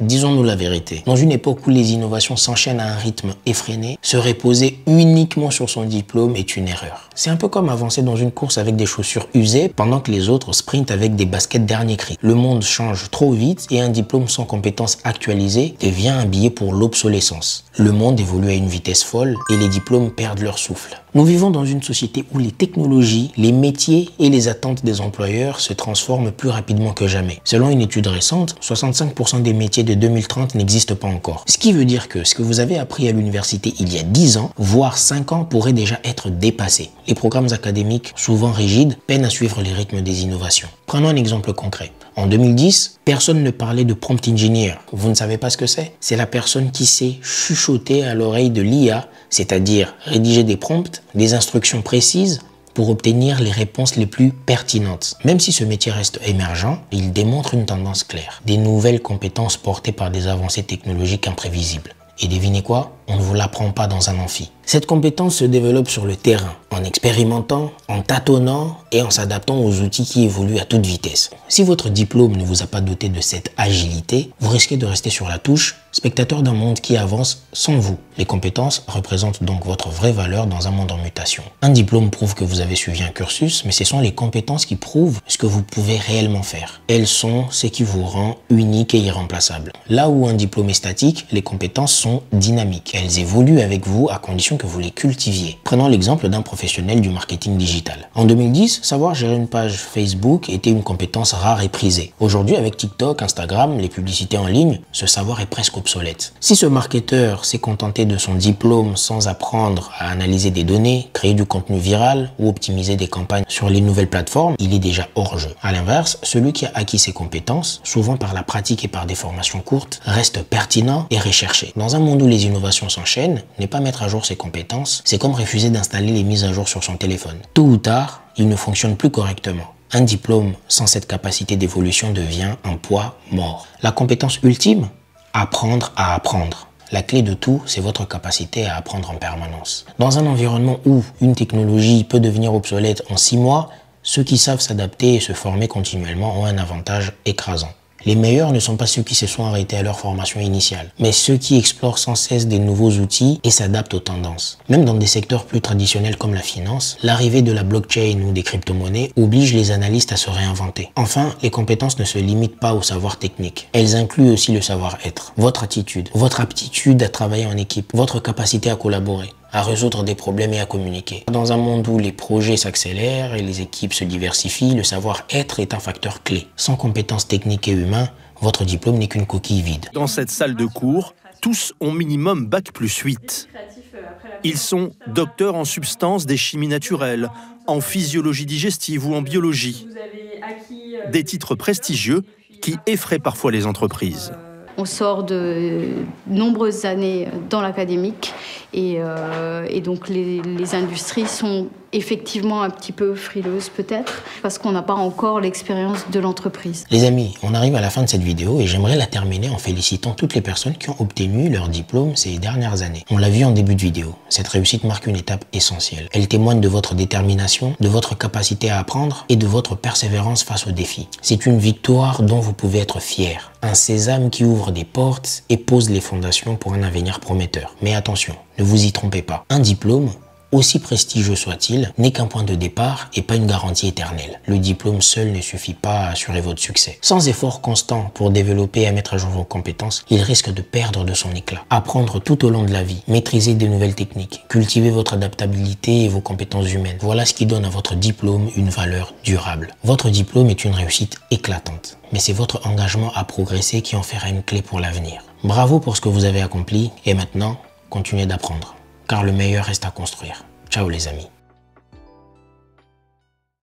Disons-nous la vérité. Dans une époque où les innovations s'enchaînent à un rythme effréné, se reposer uniquement sur son diplôme est une erreur. C'est un peu comme avancer dans une course avec des chaussures usées pendant que les autres sprintent avec des baskets dernier cri. Le monde change trop vite et un diplôme sans compétences actualisées devient un billet pour l'obsolescence. Le monde évolue à une vitesse folle et les diplômes perdent leur souffle. Nous vivons dans une société où les technologies, les métiers et les attentes des employeurs se transforment plus rapidement que jamais. Selon une étude récente, 65% des métiers de 2030 n'existent pas encore. Ce qui veut dire que ce que vous avez appris à l'université il y a 10 ans, voire 5 ans, pourrait déjà être dépassé. Les programmes académiques, souvent rigides, peinent à suivre les rythmes des innovations. Prenons un exemple concret. En 2010, personne ne parlait de prompt engineer. Vous ne savez pas ce que c'est? C'est la personne qui sait chuchoter à l'oreille de l'IA, c'est-à-dire rédiger des prompts, des instructions précises pour obtenir les réponses les plus pertinentes. Même si ce métier reste émergent, il démontre une tendance claire. Des nouvelles compétences portées par des avancées technologiques imprévisibles. Et devinez quoi? On ne vous l'apprend pas dans un amphi. Cette compétence se développe sur le terrain, en expérimentant, en tâtonnant et en s'adaptant aux outils qui évoluent à toute vitesse. Si votre diplôme ne vous a pas doté de cette agilité, vous risquez de rester sur la touche, spectateur d'un monde qui avance sans vous. Les compétences représentent donc votre vraie valeur dans un monde en mutation. Un diplôme prouve que vous avez suivi un cursus, mais ce sont les compétences qui prouvent ce que vous pouvez réellement faire. Elles sont ce qui vous rend unique et irremplaçable. Là où un diplôme est statique, les compétences sont dynamiques. Elles évoluent avec vous à condition que vous les cultiviez. Prenons l'exemple d'un professionnel du marketing digital. En 2010, savoir gérer une page Facebook était une compétence rare et prisée. Aujourd'hui, avec TikTok, Instagram, les publicités en ligne, ce savoir est presque obsolète. Si ce marketeur s'est contenté de son diplôme sans apprendre à analyser des données, créer du contenu viral ou optimiser des campagnes sur les nouvelles plateformes, il est déjà hors jeu. À l'inverse, celui qui a acquis ses compétences, souvent par la pratique et par des formations courtes, reste pertinent et recherché. Dans un monde où les innovations s'enchaînent, ne pas mettre à jour ses compétences, c'est comme refuser d'installer les mises à jour sur son téléphone. Tôt ou tard, il ne fonctionne plus correctement. Un diplôme sans cette capacité d'évolution devient un poids mort. La compétence ultime, apprendre à apprendre. La clé de tout, c'est votre capacité à apprendre en permanence. Dans un environnement où une technologie peut devenir obsolète en 6 mois, ceux qui savent s'adapter et se former continuellement ont un avantage écrasant. Les meilleurs ne sont pas ceux qui se sont arrêtés à leur formation initiale, mais ceux qui explorent sans cesse des nouveaux outils et s'adaptent aux tendances. Même dans des secteurs plus traditionnels comme la finance, l'arrivée de la blockchain ou des crypto-monnaies oblige les analystes à se réinventer. Enfin, les compétences ne se limitent pas au savoir technique. Elles incluent aussi le savoir-être, votre attitude, votre aptitude à travailler en équipe, votre capacité à collaborer, à résoudre des problèmes et à communiquer. Dans un monde où les projets s'accélèrent et les équipes se diversifient, le savoir-être est un facteur clé. Sans compétences techniques et humaines, votre diplôme n'est qu'une coquille vide. Dans cette salle de cours, tous ont minimum Bac+8. Ils sont docteurs en substances des chimies naturelles, en physiologie digestive ou en biologie. Des titres prestigieux qui effraient parfois les entreprises. On sort de nombreuses années dans l'académique et donc les industries sont effectivement un petit peu frileuses peut-être parce qu'on n'a pas encore l'expérience de l'entreprise. Les amis, on arrive à la fin de cette vidéo et j'aimerais la terminer en félicitant toutes les personnes qui ont obtenu leur diplôme ces dernières années. On l'a vu en début de vidéo, cette réussite marque une étape essentielle. Elle témoigne de votre détermination, de votre capacité à apprendre et de votre persévérance face aux défis. C'est une victoire dont vous pouvez être fier. Un sésame qui ouvre des portes et pose les fondations pour un avenir prometteur. Mais attention, ne vous y trompez pas. Un diplôme, aussi prestigieux soit-il, n'est qu'un point de départ et pas une garantie éternelle. Le diplôme seul ne suffit pas à assurer votre succès. Sans effort constant pour développer et mettre à jour vos compétences, il risque de perdre de son éclat. Apprendre tout au long de la vie, maîtriser de nouvelles techniques, cultiver votre adaptabilité et vos compétences humaines. Voilà ce qui donne à votre diplôme une valeur durable. Votre diplôme est une réussite éclatante, mais c'est votre engagement à progresser qui en fera une clé pour l'avenir. Bravo pour ce que vous avez accompli et maintenant, continuez d'apprendre. Car le meilleur reste à construire. Ciao les amis.